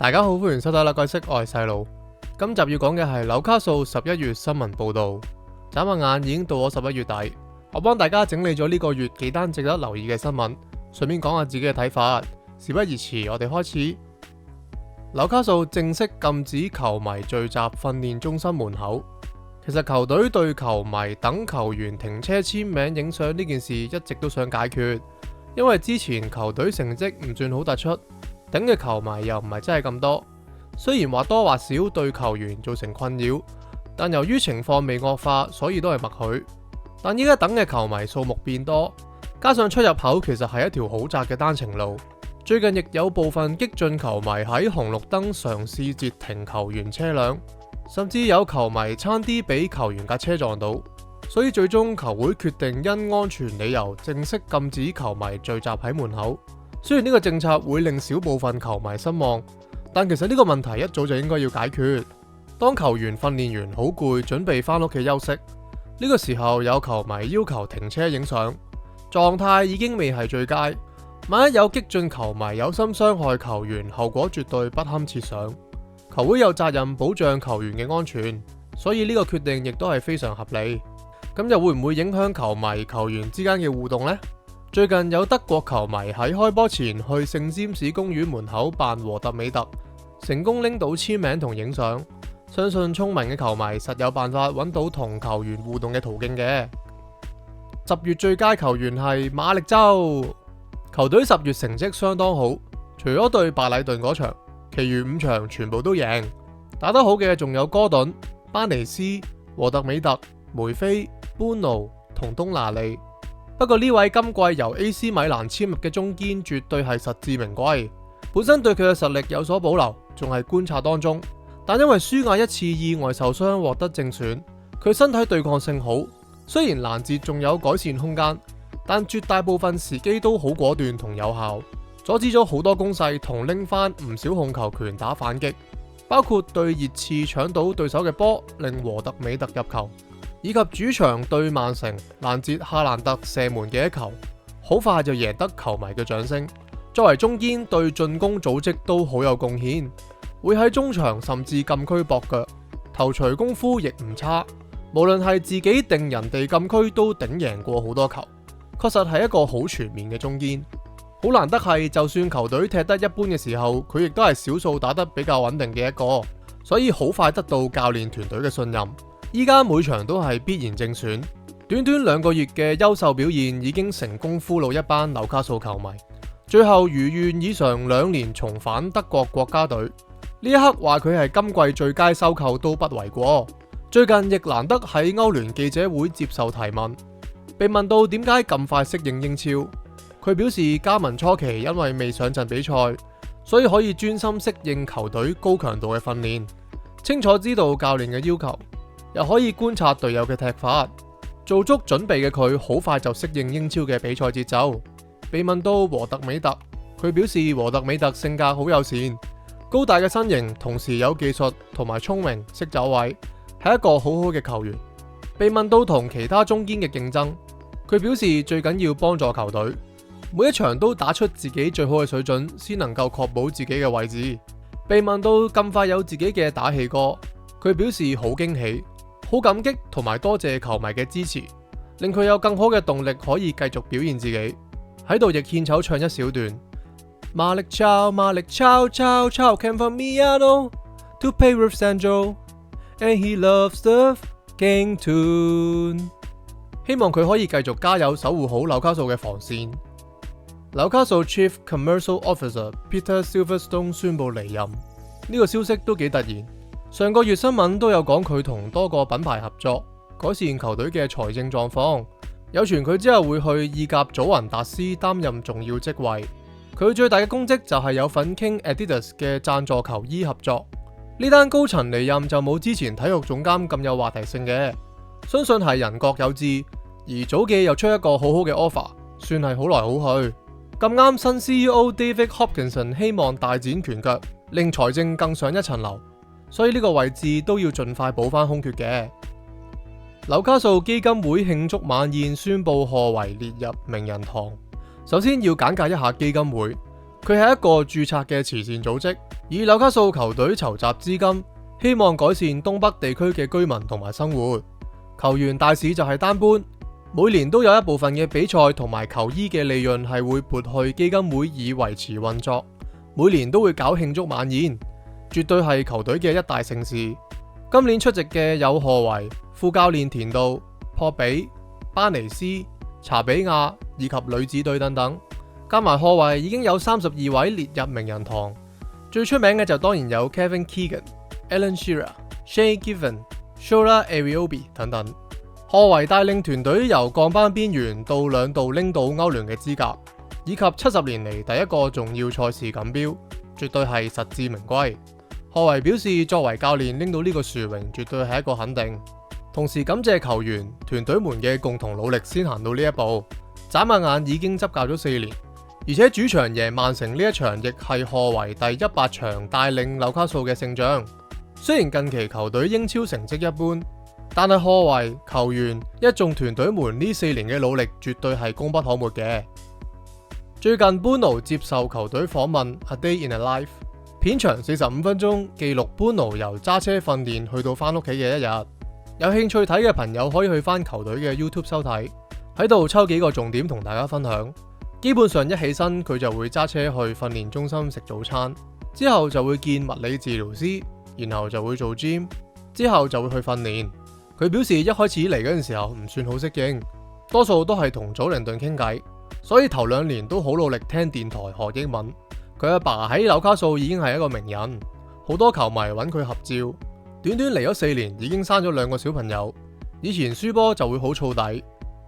大家好，歡迎收睇《立計識愛細路》。今集要講嘅係紐卡素11月新聞報道。眨下眼已經到咗11月底，我幫大家整理咗呢個月幾單值得留意嘅新聞，順便講下自己嘅睇法。事不宜遲，我哋開始。紐卡素正式禁止球迷聚集訓練中心門口。其實球隊對球迷等球員停車簽名影相呢件事一直都想解決，因為之前球隊成績唔算好突出，頂嘅球迷又唔係真係咁多。雖然或多或少對球員造成困擾，但由於情況未惡化，所以都係默許。但依家等嘅球迷數目變多，加上出入口其實係一條好窄嘅單程路，最近亦有部分激進球迷喺紅綠燈嘗試截停球員車輛，甚至有球迷差啲俾球員架車撞到，所以最終球會決定因安全理由正式禁止球迷聚集喺門口。雖然呢個政策會令少部分球迷失望，但其實呢個問題一早就應該要解決。當球員訓練完好攰，準備翻屋企休息，呢個時候有球迷要求停車影相，狀態已經未係最佳。萬一有激進球迷有心傷害球員，後果絕對不堪設想。球會有責任保障球員嘅安全，所以呢個決定亦都係非常合理。咁又會唔會影響球迷球員之間嘅互動呢？最近有德國球迷喺開波前去聖詹士公園門口扮和特美特，成功拎到簽名同影相。相信聰明嘅球迷實有辦法揾到同球員互動嘅途徑嘅。10月最佳球員係馬力州，球隊10月成績相當好，除咗對白禮頓嗰場，其餘5場全部都贏。打得好嘅仲有哥頓、班尼斯、和特美特、梅菲、班奴同東拿利。不過呢位今季由 AC 米蘭簽入嘅中堅絕對係實至名歸，本身對佢嘅實力有所保留，仲係觀察當中。但因為舒亞一次意外受傷獲得正選，佢身體對抗性好，雖然攔截仲有改善空間，但絕大部分時機都好果斷同有效，阻止咗好多攻勢同拎翻唔少控球權打反擊，包括對熱刺搶到對手嘅波令和特美特入球，以及主場對曼城攔截夏蘭特射門嘅一球，好快就贏得球迷嘅掌聲。作為中堅，對進攻組織都好有貢獻，會喺中場甚至禁區駁腳，頭槌功夫亦唔差。無論係自己定人哋禁區都頂贏過好多球，確實係一個好全面嘅中堅。好難得係，就算球隊踢得一般嘅時候，佢亦都係少數打得比較穩定嘅一個，所以好快得到教練團隊嘅信任。依家每場都係必然正選，短短2個月嘅優秀表現已經成功俘虜一班紐卡素球迷，最後如願以償2年重返德國國家隊。呢一刻話佢係今季最佳收購都不為過。最近亦難得喺歐聯記者會接受提問，被問到點解咁快適應英超，佢表示加盟初期因為未上陣比賽，所以可以專心適應球隊高強度嘅訓練，清楚知道教練嘅要求，又可以觀察隊友嘅踢法，做足準備嘅佢好快就適應英超嘅比賽節奏。被問到和特美特，佢表示和特美特性格好友善，高大嘅身形，同時有技術同埋聰明，識走位，係一個好好嘅球員。被問到同其他中堅嘅競爭，佢表示最緊要幫助球隊，每一場都打出自己最好嘅水準，先能夠確保自己嘅位置。被問到咁快有自己嘅打氣歌，佢表示好驚喜。好感激同埋多謝球迷嘅支持，令佢有更好嘅動力可以繼續表現自己。喺度亦獻醜唱一小段。馬力超，馬力超超超 came from Milano to play with Sandro and he loves the game tune。希望佢可以繼續加油守護好紐卡素嘅防線。紐卡素 Chief Commercial Officer Peter Silverstone 宣布離任，呢個消息都幾突然。上個月新聞都有講佢同多個品牌合作，改善球隊嘅財政狀況。有傳佢之後會去意甲祖雲達斯擔任重要職位。佢最大嘅功績就係有份傾 Adidas 嘅贊助球衣合作。呢單高層離任就冇之前體育總監咁有話題性嘅，相信係人各有志。而早記又出一個好好嘅 offer， 算係好來好去。咁啱新 CEO David Hopkinson 希望大展拳腳，令財政更上一層樓。所以呢個位置都要盡快補翻空缺嘅。紐卡素基金會慶祝晚宴宣布賀維列入名人堂。首先要簡介一下基金會。佢係一個註冊嘅慈善組織，以紐卡素球隊籌集資金，希望改善東北地區嘅居民同埋生活。球員大使就係單搬，每年都有一部分嘅比賽同埋球衣嘅利潤係會撥去基金會以維持運作，每年都會搞慶祝晚宴，絕對係球隊嘅一大盛事。今年出席嘅有賀維、副教練田道、珀比、班尼斯、查比亞以及女子隊等等，加埋賀維已經有32位列入名人堂。最出名嘅就當然有 Kevin Keegan、Alan Shearer、Shay Given、Shola Areobi 等等。賀維帶領團隊由降班邊緣到2度拎到歐聯嘅資格，以及70年嚟第一個重要賽事錦標，絕對係實至名歸。賀維表示，作為教練拎到呢個殊榮，絕對係一個肯定。同時感謝球員、團隊們嘅共同努力，先行到呢一步。眨下眼已經執教咗4年，而且主場贏曼城呢一場，亦係賀維第100場帶領紐卡素嘅勝仗。雖然近期球隊英超成績一般，但係賀維、球員、一眾團隊們呢4年嘅努力，絕對係功不可沒嘅。最近般奴接受球隊訪問 A Day in a Life， 片長45分鐘，記錄般奴由揸車訓練去到翻屋企嘅一日。有興趣睇嘅朋友可以去翻球隊嘅 YouTube 收睇，喺度抽幾個重點同大家分享。基本上一起身佢就會揸車去訓練中心食早餐，之後就會見物理治療師，然後就會做 gym， 之後就會去訓練。佢表示一開始嚟嗰陣時候唔算好適應，多數都係同祖靈頓傾偈，所以頭2年都好努力聽電台學英文。佢阿爸喺紐卡素已經係一個名人，好多球迷揾佢合照。短短嚟咗4年，已經生咗2個小朋友。以前輸波就會好燥底，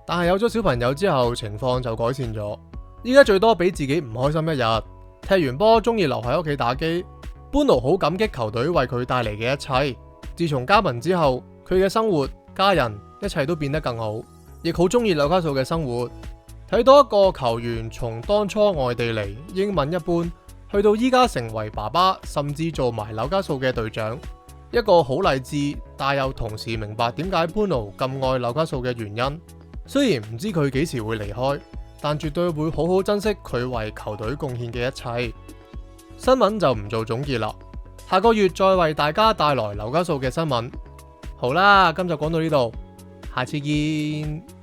但係有咗小朋友之後，情況就改善咗。依家最多俾自己唔開心一日，踢完波中意留喺屋企打機。般奴好感激球隊為佢帶嚟嘅一切。自從加盟之後，佢嘅生活、家人一切都變得更好，亦好中意紐卡素嘅生活。睇到一個球員從當初外地嚟，英文一般，去到依家成為爸爸，甚至做埋紐卡素嘅隊長。一個好勵志，但又同時明白點解般奴咁愛紐卡素嘅原因。雖然唔知佢幾時會離開，但絕對會好好珍惜佢為球隊貢獻嘅一切。新聞就唔做總結啦，下個月再為大家帶來紐卡素嘅新聞。好啦，今集講到呢度，下次見。